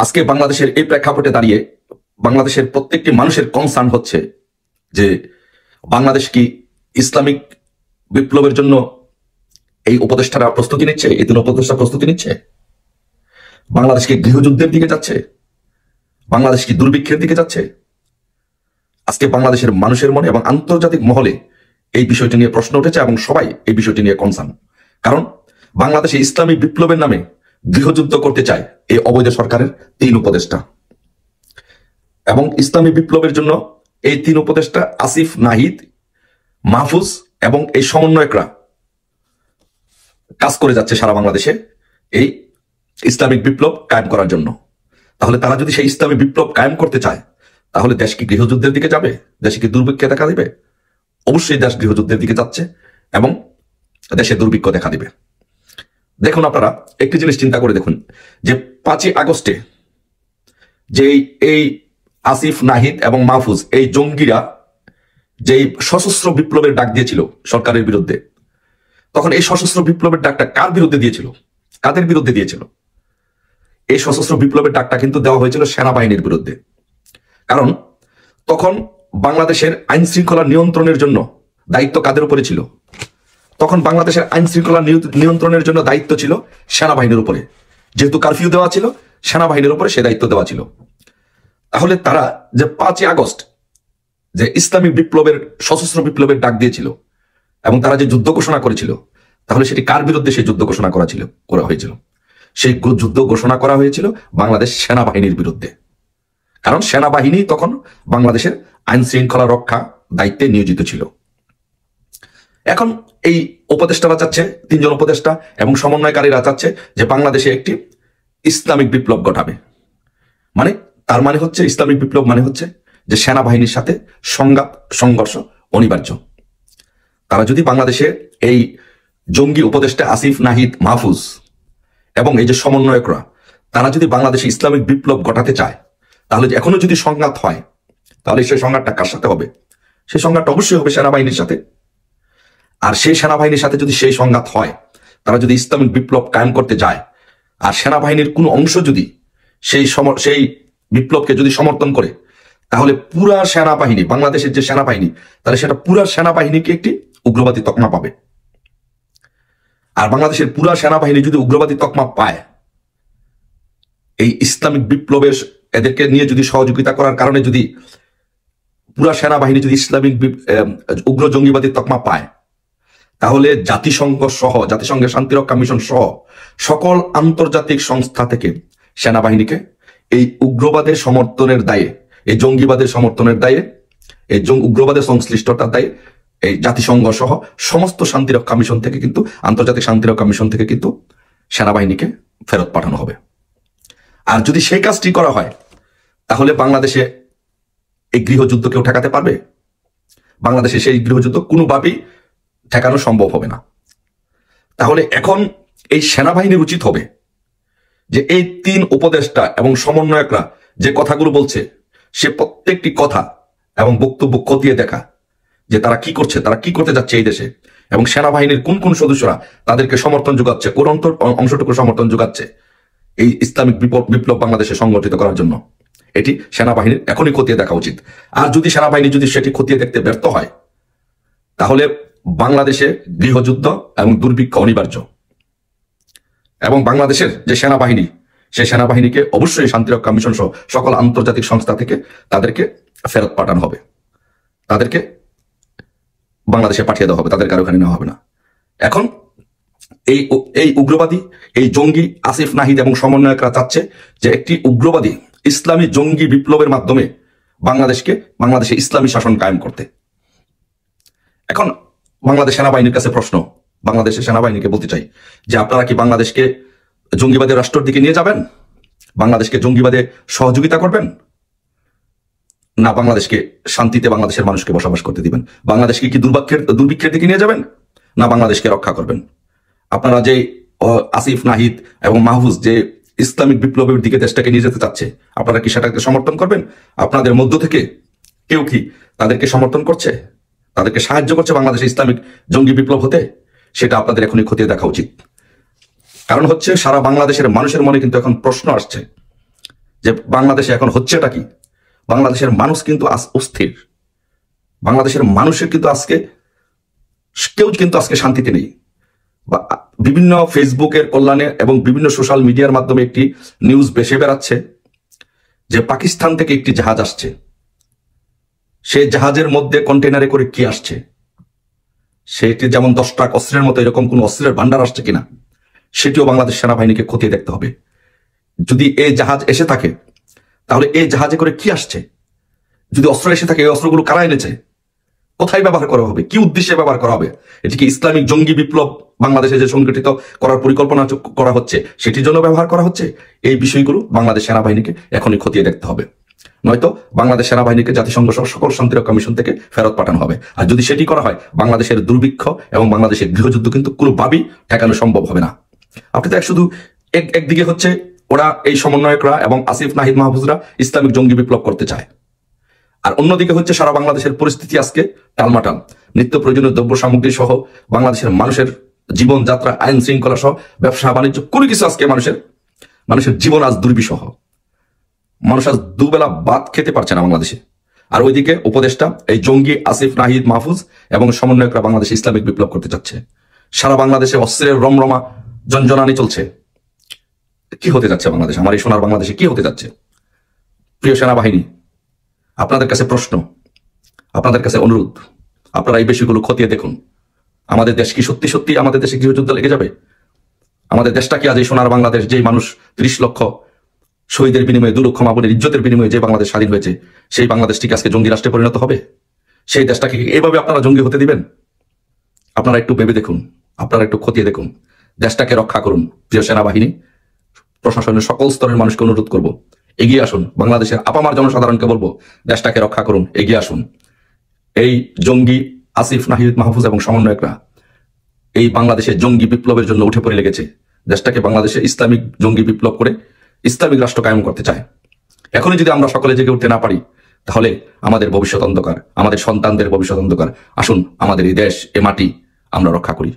আজকে বাংলাদেশের এই প্রেক্ষাপটে দাঁড়িয়ে বাংলাদেশের প্রত্যেকটি মানুষের কনসার্ন হচ্ছে যে বাংলাদেশ কি ইসলামিক বিপ্লবের জন্য এই উপদেষ্টারা প্রস্তুতি নিচ্ছে, এই তিন উপদেষ্টা প্রস্তুতি নিচ্ছে? বাংলাদেশ কি গৃহযুদ্ধের দিকে যাচ্ছে? বাংলাদেশ কি দুর্ভিক্ষের দিকে যাচ্ছে? আজকে বাংলাদেশের মানুষের মনে এবং আন্তর্জাতিক মহলে এই বিষয়টি নিয়ে প্রশ্ন উঠেছে এবং সবাই এই বিষয়টি নিয়ে কনসার্ন। কারণ বাংলাদেশে ইসলামী বিপ্লবের নামে গৃহযুদ্ধ করতে চায় এই অবৈধ সরকারের তিন উপদেষ্টা। এবং ইসলামী বিপ্লবের জন্য এই তিন উপদেষ্টা আসিফ, নাহিদ, মাহফুজ এবং এই সমন্বয়করা কাজ করে যাচ্ছে সারা বাংলাদেশে এই ইসলামিক বিপ্লব কায়েম করার জন্য। তাহলে তারা যদি সেই ইসলামী বিপ্লব কায়েম করতে চায় তাহলে দেশ কি গৃহযুদ্ধের দিকে যাবে? দেশে কি দুর্ভিক্ষে দেখা দিবে? অবশ্যই দেশ গৃহযুদ্ধের দিকে যাচ্ছে এবং দেশে দুর্ভিক্ষ দেখা দিবে। দেখুন, আপনারা একটি জিনিস চিন্তা করে দেখুন যে 5ই আগস্টে যে এই আসিফ, নাহিদ এবং মাহফুজ এই জঙ্গিরা যেই সশস্ত্র বিপ্লবের ডাক দিয়েছিল সরকারের বিরুদ্ধে, তখন এই সশস্ত্র বিপ্লবের ডাকটা কার বিরুদ্ধে দিয়েছিল? কাদের বিরুদ্ধে দিয়েছিল? এই সশস্ত্র বিপ্লবের ডাকটা কিন্তু দেওয়া হয়েছিল সেনাবাহিনীর বিরুদ্ধে। কারণ তখন বাংলাদেশের আইন শৃঙ্খলা নিয়ন্ত্রণের জন্য দায়িত্ব কাদের উপরে ছিল? তখন বাংলাদেশের আইন শৃঙ্খলা নিয়ন্ত্রণের জন্য দায়িত্ব ছিল সেনাবাহিনীর উপরে। যেহেতু কারফিউ দেওয়া ছিল, সেনাবাহিনীর উপরে সে দায়িত্ব দেওয়া ছিল। তাহলে তারা যে 5ই আগস্ট যে ইসলামিক বিপ্লবের সশস্ত্র বিপ্লবের ডাক দিয়েছিল এবং তারা যে যুদ্ধ ঘোষণা করেছিল, তাহলে সেটি কার বিরুদ্ধে সেই যুদ্ধ ঘোষণা করা হয়েছিল? সেই যুদ্ধ ঘোষণা করা হয়েছিল বাংলাদেশ সেনাবাহিনীর বিরুদ্ধে। কারণ সেনাবাহিনী তখন বাংলাদেশের আইন শৃঙ্খলা রক্ষা দায়িত্বে নিয়োজিত ছিল। এখন এই উপদেষ্টারা চাচ্ছে, তিনজন উপদেষ্টা এবং সমন্বয়কারীরা চাচ্ছে যে বাংলাদেশে একটি ইসলামিক বিপ্লব ঘটাবে। মানে তার মানে হচ্ছে ইসলামিক বিপ্লব মানে হচ্ছে যে সেনাবাহিনীর সাথে সংঘাত, সংঘর্ষ অনিবার্য। তারা যদি বাংলাদেশে এই জঙ্গি উপদেষ্টা আসিফ, নাহিদ, মাহফুজ এবং এই যে সমন্বয়করা, তারা যদি বাংলাদেশে ইসলামিক বিপ্লব ঘটাতে চায়, তাহলে এখনো যদি সংঘাত হয়, তাহলে সেই সংঘাতটা কার সাথে হবে? সেই সংঘাতটা অবশ্যই হবে সেনাবাহিনীর সাথে। আর সেই সেনাবাহিনীর সাথে যদি সেই সংঘাত হয়, তারা যদি ইসলামিক বিপ্লব কায়েম করতে যায়, আর সেনাবাহিনীর কোনো অংশ যদি সেই বিপ্লবকে যদি সমর্থন করে, তাহলে পুরা সেনাবাহিনী, বাংলাদেশের যে সেনাবাহিনী, তাহলে সেটা পুরা সেনাবাহিনীকে একটি উগ্রবাদী তকমা পাবে। আর বাংলাদেশের পুরা সেনাবাহিনী যদি উগ্রবাদী তকমা পায়, এই ইসলামিক বিপ্লবের এদেরকে নিয়ে যদি সহযোগিতা করার কারণে যদি পুরা সেনাবাহিনী যদি ইসলামিক উগ্র জঙ্গিবাদী তকমা পায়, তাহলে জাতিসংঘ সহ, জাতিসংঘের শান্তিরক্ষা মিশন সহ সকল আন্তর্জাতিক সংস্থা থেকে সেনাবাহিনীকে এই উগ্রবাদের সমর্থনের দায়ে, এই জঙ্গিবাদের সমর্থনের দায়ে, এই উগ্রবাদের সংশ্লিষ্টতার দায়ে এই জাতিসংঘ সহ সমস্ত শান্তিরক্ষা মিশন থেকে কিন্তু, আন্তর্জাতিক শান্তিরক্ষা মিশন থেকে কিন্তু সেনাবাহিনীকে ফেরত পাঠানো হবে। আর যদি সেই কাজটি করা হয়, তাহলে বাংলাদেশে এই গৃহযুদ্ধ কেউ ঠেকাতে পারবে? বাংলাদেশে সেই গৃহযুদ্ধ কোনোভাবেই ঠেকানো সম্ভব হবে না। তাহলে এখন এই সেনাবাহিনীর উচিত হবে যে এই তিন উপদেষ্টা এবং সমন্বয়করা যে কথাগুলো বলছে, সে প্রত্যেকটি কথা এবং বক্তব্য খতিয়ে দেখা যে তারা কি করছে, তারা কি করতে যাচ্ছে এই দেশে, এবং সেনাবাহিনীর কোন কোন সদস্যরা তাদেরকে সমর্থন যোগাচ্ছে, কোন অংশটুকু সমর্থন যোগাচ্ছে এই ইসলামিক বিপ্লব বাংলাদেশে সংগঠিত করার জন্য। এটি সেনাবাহিনীর এখনই খতিয়ে দেখা উচিত। আর যদি সেনাবাহিনী যদি সেটি খতিয়ে দেখতে ব্যর্থ হয়, তাহলে বাংলাদেশে গৃহযুদ্ধ এবং দুর্ভিক্ষ অনিবার্য। এবং বাংলাদেশের যে সেনাবাহিনী, সেই সেনাবাহিনীকে অবশ্যই শান্তিরক্ষা মিশন সহ সকল আন্তর্জাতিক সংস্থা থেকে তাদেরকে ফেরত পাঠানো হবে, তাদেরকে বাংলাদেশে পাঠিয়ে দেওয়া হবে, তাদের কারো ওখানে নেওয়া হবে না। এখন এই উগ্রবাদী, এই জঙ্গি আসিফ, নাহিদ এবং সমন্বয়করা চাচ্ছে যে একটি উগ্রবাদী ইসলামী জঙ্গি বিপ্লবের মাধ্যমে বাংলাদেশে ইসলামী শাসন কায়েম করতে। এখন বাংলাদেশ সেনাবাহিনীর কাছে প্রশ্ন, বাংলাদেশের সেনাবাহিনীকে বলতে চাই যে আপনারা কি বাংলাদেশকে জঙ্গিবাদের রাষ্ট্রের দিকে নিয়ে যাবেন? বাংলাদেশকে জঙ্গিবাদে সহযোগিতা করবেন, না বাংলাদেশকে শান্তিতে বাংলাদেশের মানুষকে বসবাস করতে দিবেন? বাংলাদেশকে কি দুর্ভিক্ষের দিকে নিয়ে যাবেন, না বাংলাদেশকে রক্ষা করবেন? আপনারা যে আসিফ, নাহিদ এবং মাহফুজ যে ইসলামিক বিপ্লবের দিকে দেশটাকে নিয়ে যেতে চাচ্ছে, আপনারা কি সেটাকে সমর্থন করবেন? আপনাদের মধ্য থেকে কেউ কি তাদেরকে সমর্থন করছে, তাদেরকে সাহায্য করছে বাংলাদেশে ইসলামিক জঙ্গি বিপ্লব হতে? সেটা আপনাদের এখনই খতিয়ে দেখা উচিত। কারণ হচ্ছে সারা বাংলাদেশের মানুষের মনে কিন্তু এখন প্রশ্ন আসছে যে বাংলাদেশে এখন হচ্ছেটা কি। বাংলাদেশের মানুষ কিন্তু আজ অস্থির। বাংলাদেশের মানুষের কিন্তু আজকে কেউ কিন্তু আজকে শান্তিতে নেই। বিভিন্ন ফেসবুকের কল্যাণে এবং বিভিন্ন সোশ্যাল মিডিয়ার মাধ্যমে একটি নিউজ ভেসে বেড়াচ্ছে যে পাকিস্তান থেকে একটি জাহাজ আসছে, সেই জাহাজের মধ্যে কন্টেনারে করে কি আসছে, সেটি যেমন 10 ট্রাক অস্ত্রের মতো এরকম কোন অস্ত্রের ভান্ডার আসছে কিনা সেটিও বাংলাদেশ সেনাবাহিনীকে খতিয়ে দেখতে হবে। যদি এই জাহাজ এসে থাকে তাহলে এই জাহাজে করে কি আসছে, যদি অস্ত্র এসে থাকে এই অস্ত্রগুলো কারা এনেছে, কোথায় ব্যবহার করা হবে, কি উদ্দেশ্যে ব্যবহার করা হবে, এটি কি ইসলামিক জঙ্গি বিপ্লব বাংলাদেশে যে সংগঠিত করার পরিকল্পনা করা হচ্ছে সেটির জন্য ব্যবহার করা হচ্ছে, এই বিষয়গুলো বাংলাদেশ সেনাবাহিনীকে এখনই খতিয়ে দেখতে হবে। নয়তো বাংলাদেশ সেনাবাহিনীকে জাতিসংঘ সকল শান্তিরক্ষা কমিশন থেকে ফেরত পাঠানো হবে। আর যদি সেটি করা হয় বাংলাদেশের দুর্ভিক্ষ এবং বাংলাদেশের গৃহযুদ্ধ কিন্তু কোনোভাবেই ঠেকানো সম্ভব হবে না। আপনি তো শুধু একদিকে হচ্ছে ওরা এই সমন্বয়করা এবং আসিফ নাহিদ মাহফুজরা ইসলামিক জঙ্গি বিপ্লব করতে চায়, আর অন্যদিকে হচ্ছে সারা বাংলাদেশের পরিস্থিতি আজকে টালমাটাল, নিত্য প্রয়োজনীয় দ্রব্য সামগ্রী সহ বাংলাদেশের মানুষের জীবনযাত্রা, আইন শৃঙ্খলা সহ ব্যবসা বাণিজ্য কোনো কিছু আজকে মানুষের জীবন আজ দুর্বিষহ। মানুষ আজ দুবেলা ভাত খেতে পারছে না বাংলাদেশে। আর ওইদিকে উপদেষ্টা এই জঙ্গি আসিফ নাহিদ মাহফুজ এবং সমন্বয়করা বাংলাদেশে ইসলামিক বিপ্লব করতে চাচ্ছে। সারা বাংলাদেশে অস্ত্রের রমরমা জঞ্জনানি চলছে। কি হতে যাচ্ছে বাংলাদেশ, আমার এই সোনার বাংলাদেশে কি হতে যাচ্ছে? প্রিয় সেনাবাহিনী, আপনাদের কাছে প্রশ্ন, আপনাদের কাছে অনুরোধ, আপনারা এই বিষয়গুলো খতিয়ে দেখুন। আমাদের দেশ কি সত্যি সত্যি আমাদের দেশে গৃহযুদ্ধ লেগে যাবে? আমাদের দেশটা কি আজ এই সোনার বাংলাদেশ, যে মানুষ 30 লক্ষ শহীদের বিনিময়ে 2 লক্ষ মা বোনের ইজ্জতের বিনিময়ে যে বাংলাদেশ স্বাধীন হয়েছে, সেই বাংলাদেশটিকে আজকে জঙ্গি রাষ্ট্রে পরিণত হবে? সেই দেশটাকে এইভাবে আপনারা জঙ্গি হতে দিবেন? আপনারা একটু ভেবে দেখুন, আপনারা একটু খতিয়ে দেখুন, দেশটাকে রক্ষা করুন। প্রিয় সেনাবাহিনী, প্রশাসনের সকল স্তরের মানুষকে অনুরোধ করব, এগিয়ে আসুন। বাংলাদেশের আপামার জনসাধারণকে বলবো, দেশটাকে রক্ষা করুন, এগিয়ে আসুন। এই জঙ্গি আসিফ নাহিদ মাহফুজ এবং সমন্বয়করা এই বাংলাদেশে জঙ্গি বিপ্লবের জন্য উঠে পড়ে লেগেছে। দেশটাকে বাংলাদেশে ইসলামিক জঙ্গি বিপ্লব করে ইসলামিক রাষ্ট্র কায়েম করতে চায়। এখনই যদি আমরা সকলে জেগে উঠতে না পারি তাহলে আমাদের ভবিষ্যৎ অন্ধকার, আমাদের সন্তানদের ভবিষ্যৎ অন্ধকার। আসুন আমাদের এই দেশ, এ মাটি আমরা রক্ষা করি।